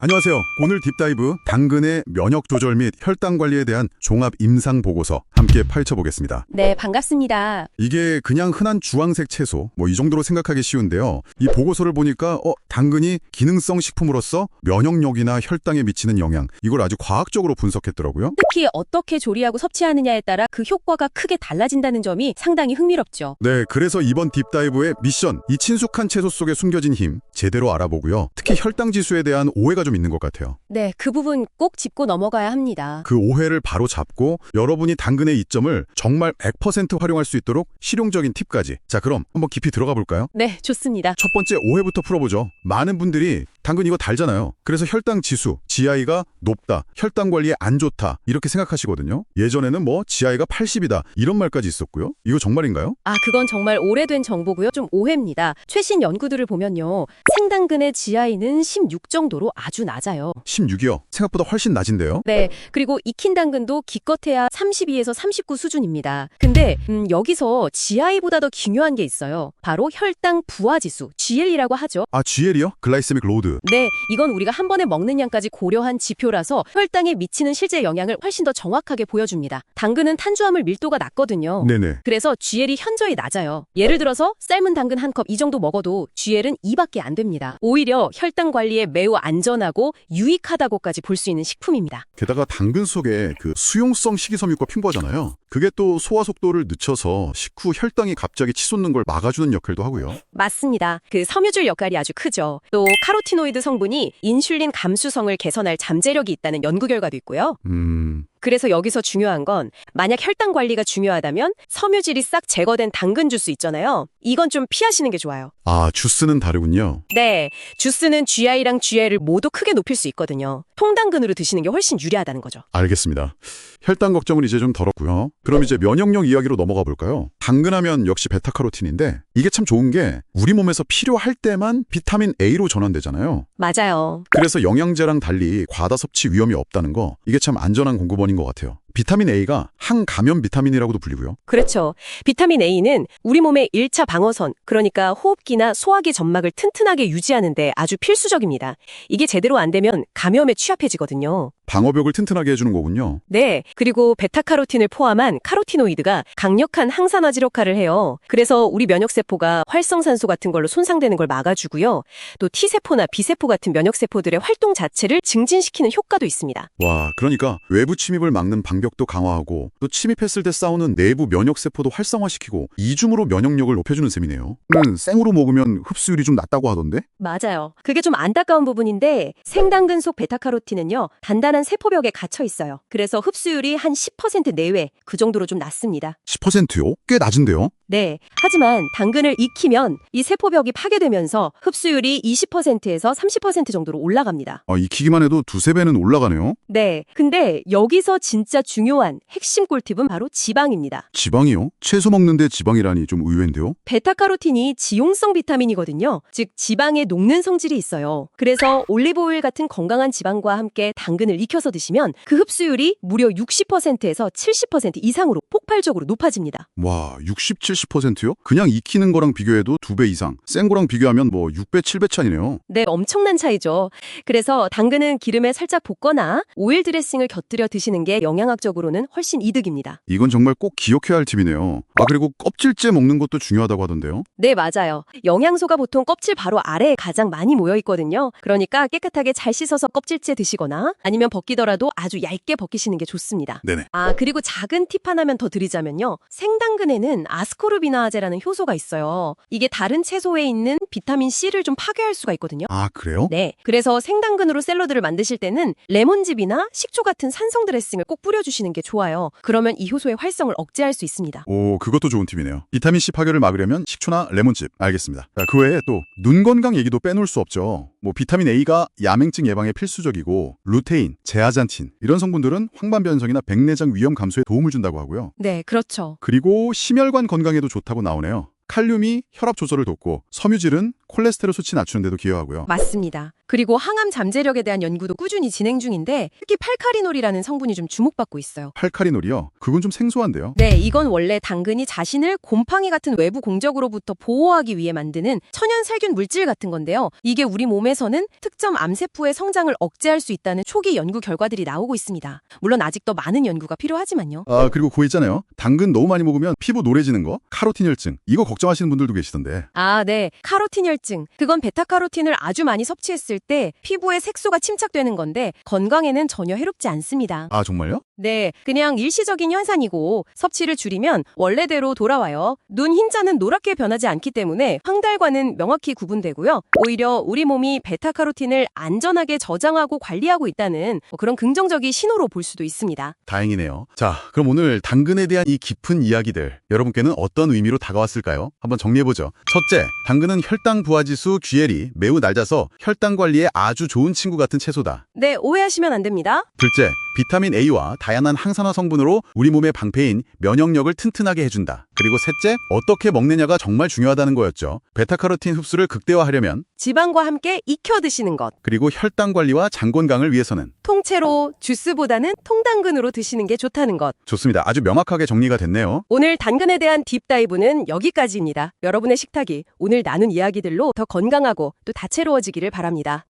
안녕하세요. 오늘 딥다이브 당근의 면역 조절 및 혈당 관리에 대한 종합 임상 보고서 함께 파헤쳐 보겠습니다. 네, 반갑습니다. 이게 그냥 흔한 주황색 채소 이 정도로 생각하기 쉬운데요. 이 보고서를 보니까 당근이 기능성 식품으로서 면역력이나 혈당에 미치는 영향 이걸 아주 과학적으로 분석했더라고요. 특히 어떻게 조리하고 섭취하느냐에 따라 그 효과가 크게 달라진다는 점이 상당히 흥미롭죠. 네, 그래서 이번 딥다이브의 미션 이 친숙한 채소 속에 숨겨진 힘 제대로 알아보고요. 특히 혈당 지수에 대한 오해가 좀 있는 것 같아요. 네, 그 부분 꼭 짚고 넘어가야 합니다. 그 오해를 바로 잡고 여러분이 당근의 이점을 정말 100% 활용할 수 있도록 실용적인 팁까지. 자, 그럼 한번 깊이 들어가 볼까요? 네, 좋습니다. 첫 번째 오해부터 풀어보죠. 많은 분들이 당근 이거 달잖아요. 그래서 혈당 지수, GI가 높다, 혈당 관리에 안 좋다 이렇게 생각하시거든요. 예전에는 GI가 80이다 이런 말까지 있었고요. 이거 정말인가요? 그건 정말 오래된 정보고요. 좀 오해입니다. 최신 연구들을 보면요. 생당근의 GI는 16 정도로 아주 낮아요. 16이요? 생각보다 훨씬 낮은데요? 네, 그리고 익힌 당근도 기껏해야 32에서 39 수준입니다. 근데 여기서 GI보다 더 중요한 게 있어요. 바로 혈당 부하지수, GL이라고 하죠. GL이요? 글라이세믹 로드. 네, 이건 우리가 한 번에 먹는 양까지 고려한 지표라서 혈당에 미치는 실제 영향을 훨씬 더 정확하게 보여줍니다. 당근은 탄수화물 밀도가 낮거든요. 네네. 그래서 GL이 현저히 낮아요. 예를 들어서 삶은 당근 한 컵 이 정도 먹어도 GL은 2밖에 안 됩니다. 오히려 혈당 관리에 매우 안전하고 유익하다고까지 볼 수 있는 식품입니다. 게다가 당근 속에 그 수용성 식이섬유가 풍부하잖아요. 그게 또 소화 속도를 늦춰서 식후 혈당이 갑자기 치솟는 걸 막아주는 역할도 하고요. 맞습니다. 그 섬유질 역할이 아주 크죠. 또 카로티노이드 성분이 인슐린 감수성을 개선할 잠재력이 있다는 연구 결과도 있고요. 그래서 여기서 중요한 건 만약 혈당 관리가 중요하다면 섬유질이 싹 제거된 당근 주스 있잖아요. 이건 좀 피하시는 게 좋아요. 주스는 다르군요. 네, 주스는 GI랑 GL을 모두 크게 높일 수 있거든요. 통당근으로 드시는 게 훨씬 유리하다는 거죠. 알겠습니다. 혈당 걱정은 이제 좀 덜었고요. 그럼 이제 면역력 이야기로 넘어가 볼까요? 당근하면 역시 베타카로틴인데 이게 참 좋은 게 우리 몸에서 필요할 때만 비타민 A로 전환되잖아요. 맞아요. 그래서 영양제랑 달리 과다 섭취 위험이 없다는 거 이게 참 안전한 공급원인 것 같아요. 비타민 A가 항감염 비타민이라고도 불리고요. 그렇죠. 비타민 A는 우리 몸의 1차 방어선, 그러니까 호흡기나 소화기 점막을 튼튼하게 유지하는 데 아주 필수적입니다. 이게 제대로 안 되면 감염에 취약해지거든요. 방어벽을 튼튼하게 해주는 거군요. 네, 그리고 베타카로틴을 포함한 카로티노이드가 강력한 항산화제 역할을 해요. 그래서 우리 면역세포가 활성산소 같은 걸로 손상되는 걸 막아주고요. 또 T세포나 B세포 같은 면역세포들의 활동 자체를 증진시키는 효과도 있습니다. 와, 그러니까 외부 침입을 막는 방벽도 강화하고 또 침입했을 때 싸우는 내부 면역세포도 활성화시키고 이중으로 면역력을 높여주는 셈이네요. 생으로 먹으면 흡수율이 좀 낮다고 하던데? 맞아요. 그게 좀 안타까운 부분인데 생당근 속 베타카로틴은요. 단단한 세포벽에 갇혀 있어요. 그래서 흡수율이 한 10% 내외 그 정도로 좀 낮습니다. 10%요? 꽤 낮은데요? 네. 하지만 당근을 익히면 이 세포벽이 파괴되면서 흡수율이 20%에서 30% 정도로 올라갑니다. 익히기만 해도 두세 배는 올라가네요. 네. 근데 여기서 진짜 중요한 핵심 꿀팁은 바로 지방입니다. 지방이요? 채소 먹는데 지방이라니 좀 의외인데요? 베타카로틴이 지용성 비타민이거든요. 즉 지방에 녹는 성질이 있어요. 그래서 올리브오일 같은 건강한 지방과 함께 당근을 익혀서 드시면 그 흡수율이 무려 60%에서 70% 이상으로 폭발적으로 높아집니다. 와, 60, 70%요? 그냥 익히는 거랑 비교해도 2배 이상. 생 거랑 비교하면 6배, 7배 차이네요. 네, 엄청난 차이죠. 그래서 당근은 기름에 살짝 볶거나 오일 드레싱을 곁들여 드시는 게 영양학적으로는 훨씬 이득입니다. 이건 정말 꼭 기억해야 할 팁이네요. 그리고 껍질째 먹는 것도 중요하다고 하던데요? 네, 맞아요. 영양소가 보통 껍질 바로 아래에 가장 많이 모여 있거든요. 그러니까 깨끗하게 잘 씻어서 껍질째 드시거나 아니면 벗기더라도 아주 얇게 벗기시는 게 좋습니다. 네네. 그리고 작은 팁 하나만 더 드리자면요. 생당근에는 아스코르비나아제라는 효소가 있어요. 이게 다른 채소에 있는 비타민 C를 좀 파괴할 수가 있거든요. 그래요? 네. 그래서 생당근으로 샐러드를 만드실 때는 레몬즙이나 식초 같은 산성 드레싱을 꼭 뿌려주시는 게 좋아요. 그러면 이 효소의 활성을 억제할 수 있습니다. 오, 그것도 좋은 팁이네요. 비타민C 파괴를 막으려면 식초나 레몬즙. 알겠습니다. 그 외에 또 눈 건강 얘기도 빼놓을 수 없죠. 비타민 A가 야맹증 예방에 필수적이고 루테인, 제아잔틴 이런 성분들은 황반변성이나 백내장 위험 감소에 도움을 준다고 하고요. 네, 그렇죠. 그리고 심혈관 건강에도 좋다고 나오네요. 칼륨이 혈압 조절을 돕고 섬유질은 콜레스테롤 수치 낮추는 데도 기여하고요. 맞습니다. 그리고 항암 잠재력에 대한 연구도 꾸준히 진행 중인데 특히 팔카리놀이라는 성분이 좀 주목받고 있어요. 팔카리놀이요? 그건 좀 생소한데요. 네, 이건 원래 당근이 자신을 곰팡이 같은 외부 공적으로부터 보호하기 위해 만드는 천연 살균 물질 같은 건데요. 이게 우리 몸에서는 특정 암세포의 성장을 억제할 수 있다는 초기 연구 결과들이 나오고 있습니다. 물론 아직 더 많은 연구가 필요하지만요. 그리고 그거 있잖아요. 당근 너무 많이 먹으면 피부 노래지는 거, 카로틴 혈증. 이거 걱정하시는 분들도 계시던데. 네. 카로틴 혈증. 그건 베타카로틴을 아주 많이 섭취했을 때 피부의 색소가 침착되는 건데 건강에는 전혀 해롭지 않습니다. 정말요? 네, 그냥 일시적인 현상이고 섭취를 줄이면 원래대로 돌아와요. 눈 흰자는 노랗게 변하지 않기 때문에 황달과는 명확히 구분되고요. 오히려 우리 몸이 베타카로틴을 안전하게 저장하고 관리하고 있다는 그런 긍정적인 신호로 볼 수도 있습니다. 다행이네요. 자, 그럼 오늘 당근에 대한 이 깊은 이야기들 여러분께는 어떤 의미로 다가왔을까요? 한번 정리해보죠. 첫째, 당근은 혈당 부하지수 GL이 매우 낮아서 혈당 관리에 아주 좋은 친구 같은 채소다. 네, 오해하시면 안 됩니다. 둘째, 비타민 A와 다양한 항산화 성분으로 우리 몸의 방패인 면역력을 튼튼하게 해준다. 그리고 셋째, 어떻게 먹느냐가 정말 중요하다는 거였죠. 베타카로틴 흡수를 극대화하려면 지방과 함께 익혀 드시는 것. 그리고 혈당 관리와 장 건강을 위해서는 통째로 주스보다는 통당근으로 드시는 게 좋다는 것. 좋습니다. 아주 명확하게 정리가 됐네요. 오늘 당근에 대한 딥다이브는 여기까지입니다. 여러분의 식탁이 오늘 나눈 이야기들로 더 건강하고 또 다채로워지기를 바랍니다.